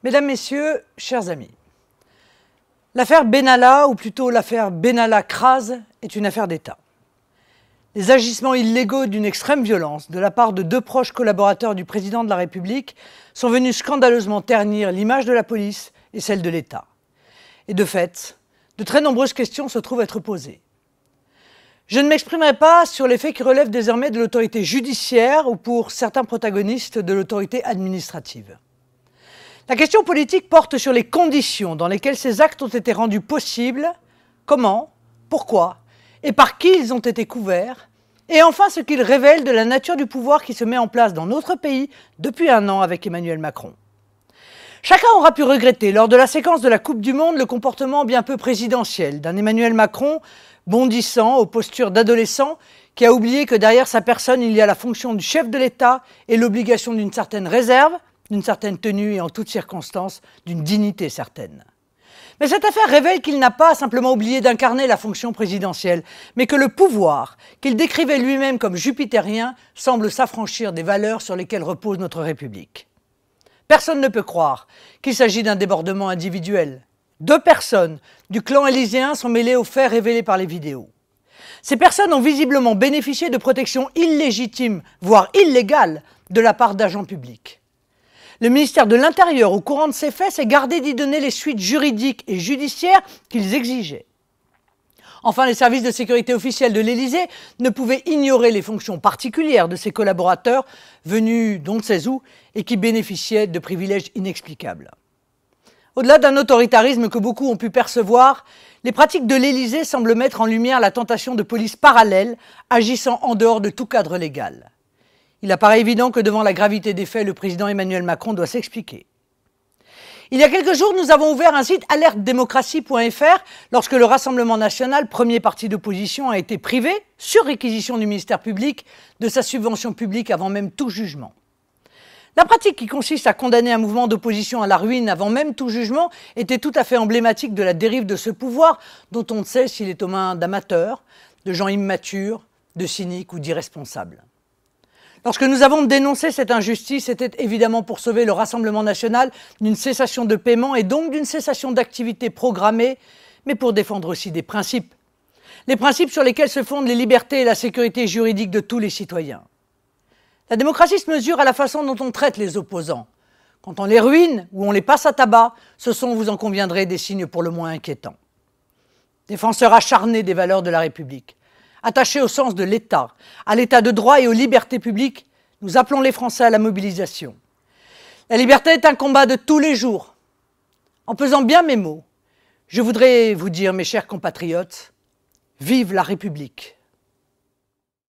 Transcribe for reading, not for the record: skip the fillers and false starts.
Mesdames, Messieurs, chers amis, l'affaire Benalla, ou plutôt l'affaire Benalla-Crase, est une affaire d'État. Les agissements illégaux d'une extrême violence de la part de deux proches collaborateurs du président de la République sont venus scandaleusement ternir l'image de la police et celle de l'État. Et de fait, de très nombreuses questions se trouvent être posées. Je ne m'exprimerai pas sur les faits qui relèvent désormais de l'autorité judiciaire ou pour certains protagonistes de l'autorité administrative. La question politique porte sur les conditions dans lesquelles ces actes ont été rendus possibles, comment, pourquoi et par qui ils ont été couverts, et enfin ce qu'ils révèlent de la nature du pouvoir qui se met en place dans notre pays depuis un an avec Emmanuel Macron. Chacun aura pu regretter lors de la séquence de la Coupe du Monde le comportement bien peu présidentiel d'un Emmanuel Macron bondissant aux postures d'adolescent qui a oublié que derrière sa personne il y a la fonction du chef de l'État et l'obligation d'une certaine réserve, d'une certaine tenue et en toutes circonstances d'une dignité certaine. Mais cette affaire révèle qu'il n'a pas simplement oublié d'incarner la fonction présidentielle, mais que le pouvoir, qu'il décrivait lui-même comme jupitérien, semble s'affranchir des valeurs sur lesquelles repose notre République. Personne ne peut croire qu'il s'agit d'un débordement individuel. Deux personnes du clan élyséen sont mêlées aux faits révélés par les vidéos. Ces personnes ont visiblement bénéficié de protections illégitimes, voire illégales, de la part d'agents publics. Le ministère de l'Intérieur, au courant de ces faits, s'est gardé d'y donner les suites juridiques et judiciaires qu'ils exigeaient. Enfin, les services de sécurité officiels de l'Élysée ne pouvaient ignorer les fonctions particulières de ses collaborateurs venus d'on ne sait où et qui bénéficiaient de privilèges inexplicables. Au-delà d'un autoritarisme que beaucoup ont pu percevoir, les pratiques de l'Élysée semblent mettre en lumière la tentation de police parallèle agissant en dehors de tout cadre légal. Il apparaît évident que devant la gravité des faits, le président Emmanuel Macron doit s'expliquer. Il y a quelques jours, nous avons ouvert un site alertedemocratie.fr lorsque le Rassemblement national, premier parti d'opposition, a été privé, sur réquisition du ministère public, de sa subvention publique avant même tout jugement. La pratique qui consiste à condamner un mouvement d'opposition à la ruine avant même tout jugement était tout à fait emblématique de la dérive de ce pouvoir dont on ne sait s'il est aux mains d'amateurs, de gens immatures, de cyniques ou d'irresponsables. Lorsque nous avons dénoncé cette injustice, c'était évidemment pour sauver le Rassemblement national d'une cessation de paiement et donc d'une cessation d'activité programmée, mais pour défendre aussi des principes. Les principes sur lesquels se fondent les libertés et la sécurité juridique de tous les citoyens. La démocratie se mesure à la façon dont on traite les opposants. Quand on les ruine ou on les passe à tabac, ce sont, vous en conviendrez, des signes pour le moins inquiétants. Défenseurs acharnés des valeurs de la République, attachés au sens de l'État, à l'État de droit et aux libertés publiques, nous appelons les Français à la mobilisation. La liberté est un combat de tous les jours. En pesant bien mes mots, je voudrais vous dire, mes chers compatriotes, vive la République!